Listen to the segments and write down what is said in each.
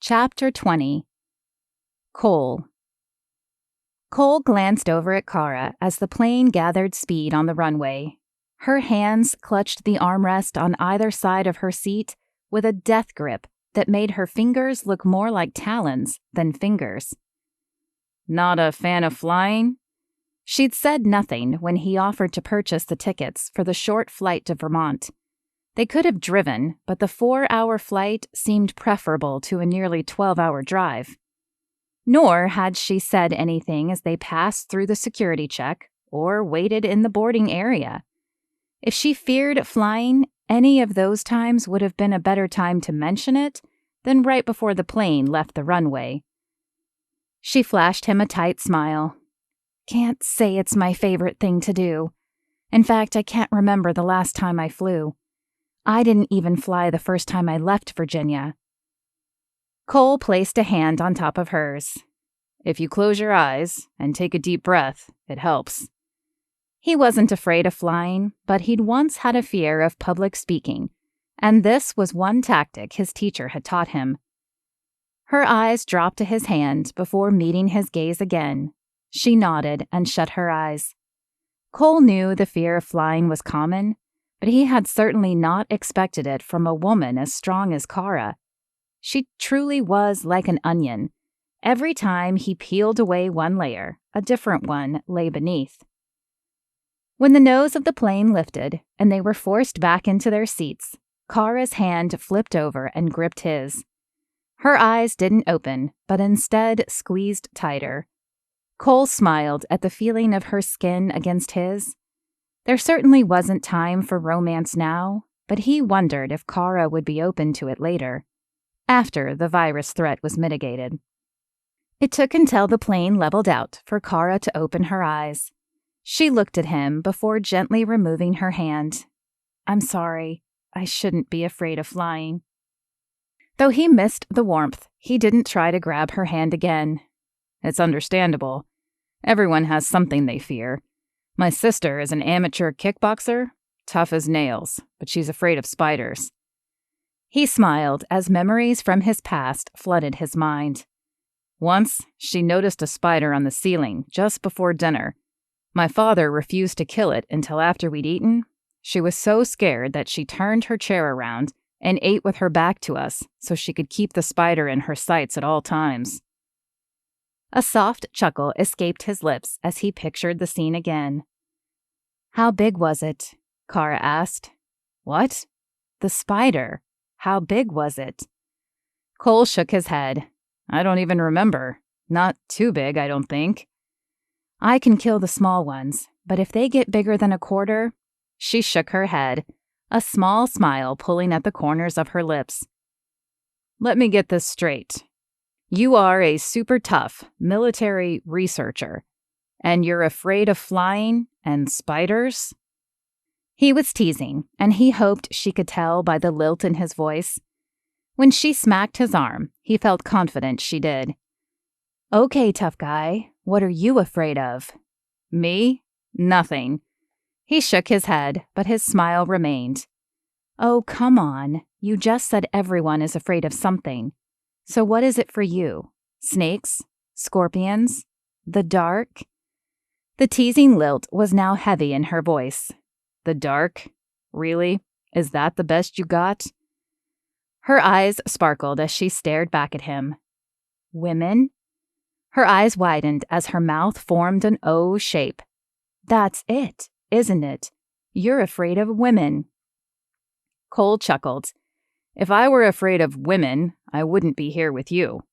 Chapter 20. Cole. Cole glanced over at Cara as the plane gathered speed on the runway. Her hands clutched the armrest on either side of her seat with a death grip that made her fingers look more like talons than fingers. Not a fan of flying? She'd said nothing when he offered to purchase the tickets for the short flight to Vermont. They could have driven, but the 4-hour flight seemed preferable to a nearly 12-hour drive. Nor had she said anything as they passed through the security check or waited in the boarding area. If she feared flying, any of those times would have been a better time to mention it than right before the plane left the runway. She flashed him a tight smile. Can't say it's my favorite thing to do. In fact, I can't remember the last time I flew. I didn't even fly the first time I left Virginia. Cole placed a hand on top of hers. If you close your eyes and take a deep breath, it helps. He wasn't afraid of flying, but he'd once had a fear of public speaking, and this was one tactic his teacher had taught him. Her eyes dropped to his hand before meeting his gaze again. She nodded and shut her eyes. Cole knew the fear of flying was common, but he had certainly not expected it from a woman as strong as Cara. She truly was like an onion. Every time he peeled away one layer, a different one lay beneath. When the nose of the plane lifted and they were forced back into their seats, Cara's hand flipped over and gripped his. Her eyes didn't open, but instead squeezed tighter. Cole smiled at the feeling of her skin against his. There certainly wasn't time for romance now, but he wondered if Cara would be open to it later, after the virus threat was mitigated. It took until the plane leveled out for Cara to open her eyes. She looked at him before gently removing her hand. I'm sorry, I shouldn't be afraid of flying. Though he missed the warmth, he didn't try to grab her hand again. It's understandable. Everyone has something they fear. My sister is an amateur kickboxer, tough as nails, but she's afraid of spiders. He smiled as memories from his past flooded his mind. Once, she noticed a spider on the ceiling just before dinner. My father refused to kill it until after we'd eaten. She was so scared that she turned her chair around and ate with her back to us so she could keep the spider in her sights at all times. A soft chuckle escaped his lips as he pictured the scene again. How big was it? Cara asked. What? The spider. How big was it? Cole shook his head. I don't even remember. Not too big, I don't think. I can kill the small ones, but if they get bigger than a quarter... She shook her head, a small smile pulling at the corners of her lips. Let me get this straight. You are a super tough military researcher, and you're afraid of flying and spiders? He was teasing, and he hoped she could tell by the lilt in his voice. When she smacked his arm, he felt confident she did. Okay, tough guy, what are you afraid of? Me? Nothing. He shook his head, but his smile remained. Oh, come on. You just said everyone is afraid of something. So what is it for you? Snakes? Scorpions? The dark? The teasing lilt was now heavy in her voice. The dark? Really? Is that the best you got? Her eyes sparkled as she stared back at him. Women? Her eyes widened as her mouth formed an O shape. That's it, isn't it? You're afraid of women. Cole chuckled. If I were afraid of women, I wouldn't be here with you.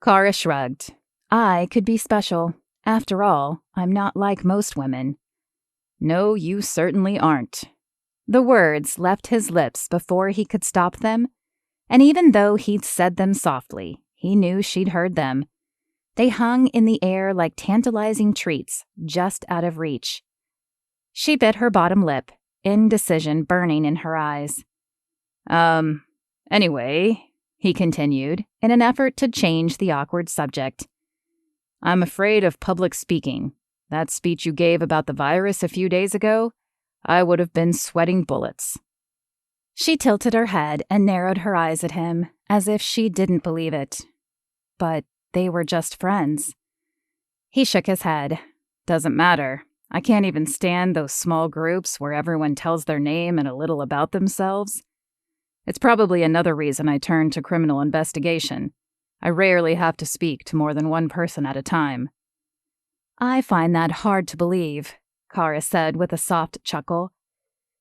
Cara shrugged. I could be special. After all, I'm not like most women. No, you certainly aren't. The words left his lips before he could stop them, and even though he'd said them softly, he knew she'd heard them. They hung in the air like tantalizing treats, just out of reach. She bit her bottom lip, indecision burning in her eyes. Anyway, he continued, in an effort to change the awkward subject. I'm afraid of public speaking. That speech you gave about the virus a few days ago, I would have been sweating bullets. She tilted her head and narrowed her eyes at him, as if she didn't believe it. But they were just friends. He shook his head. Doesn't matter. I can't even stand those small groups where everyone tells their name and a little about themselves. It's probably another reason I turned to criminal investigation. I rarely have to speak to more than one person at a time. I find that hard to believe, Cara said with a soft chuckle.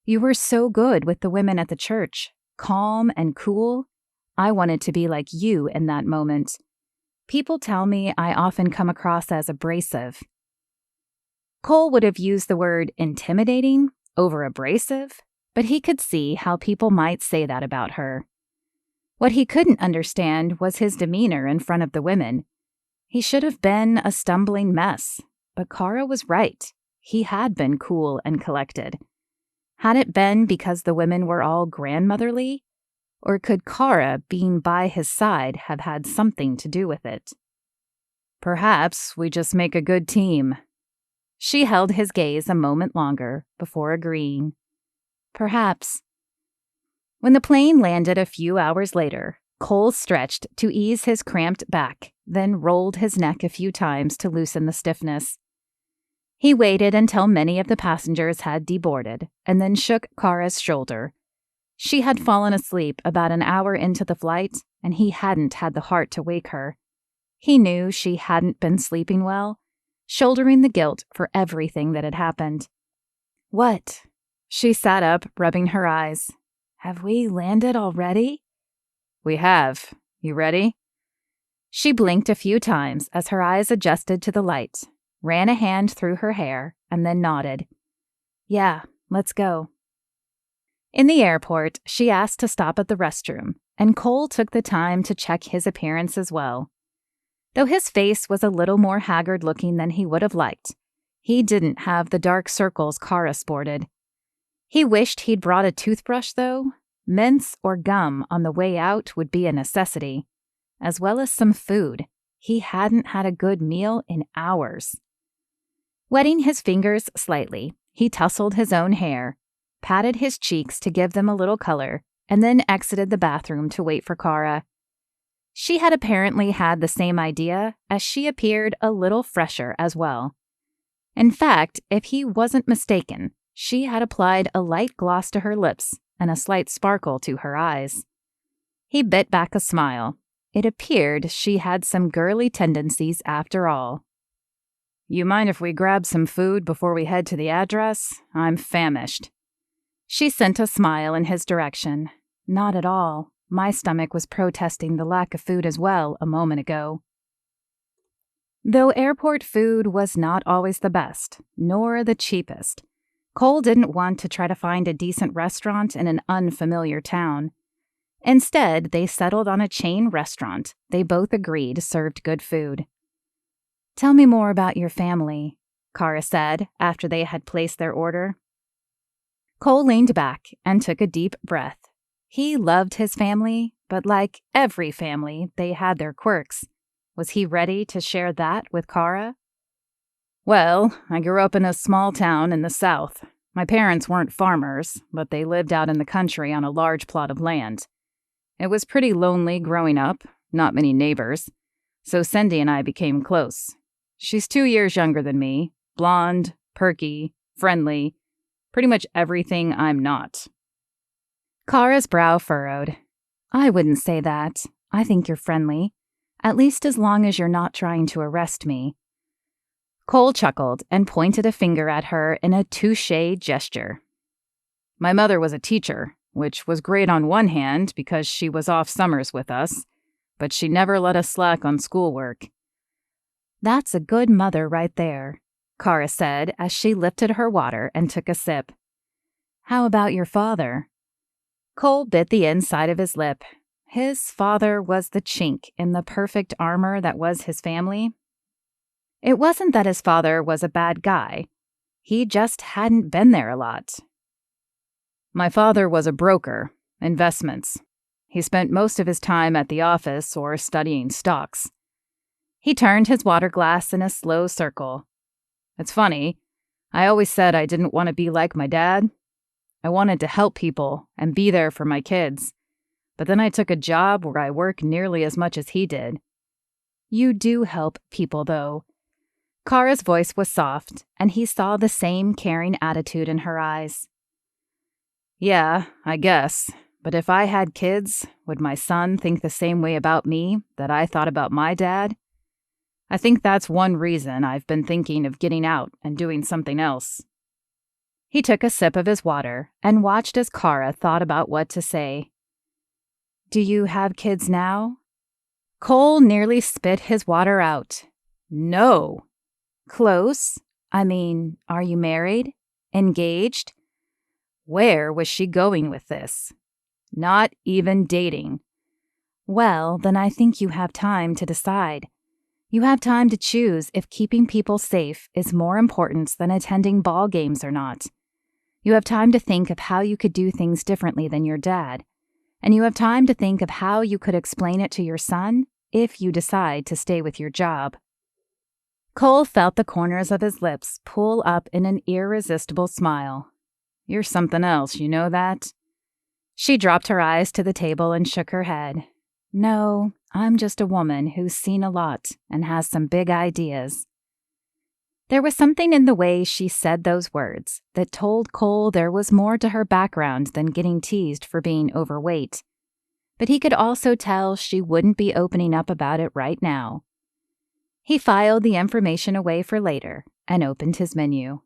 You were so good with the women at the church, calm and cool. I wanted to be like you in that moment. People tell me I often come across as abrasive. Cole would have used the word intimidating over abrasive, but he could see how people might say that about her. What he couldn't understand was his demeanor in front of the women. He should have been a stumbling mess, but Cara was right. He had been cool and collected. Had it been because the women were all grandmotherly? Or could Cara being by his side have had something to do with it? Perhaps we just make a good team. She held his gaze a moment longer before agreeing. Perhaps. When the plane landed a few hours later, Cole stretched to ease his cramped back, then rolled his neck a few times to loosen the stiffness. He waited until many of the passengers had deboarded, and then shook Cara's shoulder. She had fallen asleep about an hour into the flight, and he hadn't had the heart to wake her. He knew she hadn't been sleeping well, shouldering the guilt for everything that had happened. What? She sat up, rubbing her eyes. Have we landed already? We have. You ready? She blinked a few times as her eyes adjusted to the light, ran a hand through her hair, and then nodded. Yeah, let's go. In the airport, she asked to stop at the restroom, and Cole took the time to check his appearance as well. Though his face was a little more haggard-looking than he would have liked, he didn't have the dark circles Cara sported. He wished he'd brought a toothbrush, though. Mints or gum on the way out would be a necessity, as well as some food. He hadn't had a good meal in hours. Wetting his fingers slightly, he tousled his own hair, patted his cheeks to give them a little color, and then exited the bathroom to wait for Cara. She had apparently had the same idea, as she appeared a little fresher as well. In fact, if he wasn't mistaken, she had applied a light gloss to her lips and a slight sparkle to her eyes. He bit back a smile. It appeared she had some girly tendencies after all. You mind if we grab some food before we head to the address? I'm famished. She sent a smile in his direction. Not at all. My stomach was protesting the lack of food as well a moment ago. Though airport food was not always the best, nor the cheapest, Cole didn't want to try to find a decent restaurant in an unfamiliar town. Instead, they settled on a chain restaurant they both agreed served good food. Tell me more about your family, Cara said after they had placed their order. Cole leaned back and took a deep breath. He loved his family, but like every family, they had their quirks. Was he ready to share that with Cara? Well, I grew up in a small town in the South. My parents weren't farmers, but they lived out in the country on a large plot of land. It was pretty lonely growing up, not many neighbors, so Cindy and I became close. She's 2 years younger than me, blonde, perky, friendly, pretty much everything I'm not. Cara's brow furrowed. I wouldn't say that. I think you're friendly, at least as long as you're not trying to arrest me. Cole chuckled and pointed a finger at her in a touche gesture. My mother was a teacher, which was great on one hand because she was off summers with us, but she never let us slack on schoolwork. That's a good mother right there, Cara said as she lifted her water and took a sip. How about your father? Cole bit the inside of his lip. His father was the chink in the perfect armor that was his family. It wasn't that his father was a bad guy. He just hadn't been there a lot. My father was a broker, investments. He spent most of his time at the office or studying stocks. He turned his water glass in a slow circle. It's funny, I always said I didn't want to be like my dad. I wanted to help people and be there for my kids. but then I took a job where I work nearly as much as he did. You do help people, though. Cara's voice was soft, and he saw the same caring attitude in her eyes. Yeah, I guess. But if I had kids, would my son think the same way about me that I thought about my dad? I think that's one reason I've been thinking of getting out and doing something else. He took a sip of his water and watched as Cara thought about what to say. Do you have kids now? Cole nearly spit his water out. No. Close? I mean, are you married? Engaged? Where was she going with this? Not even dating. Well, then I think you have time to decide. You have time to choose if keeping people safe is more important than attending ball games or not. You have time to think of how you could do things differently than your dad. And you have time to think of how you could explain it to your son if you decide to stay with your job. Cole felt the corners of his lips pull up in an irresistible smile. You're something else, you know that? She dropped her eyes to the table and shook her head. No, I'm just a woman who's seen a lot and has some big ideas. There was something in the way she said those words that told Cole there was more to her background than getting teased for being overweight. But he could also tell she wouldn't be opening up about it right now. He filed the information away for later and opened his menu.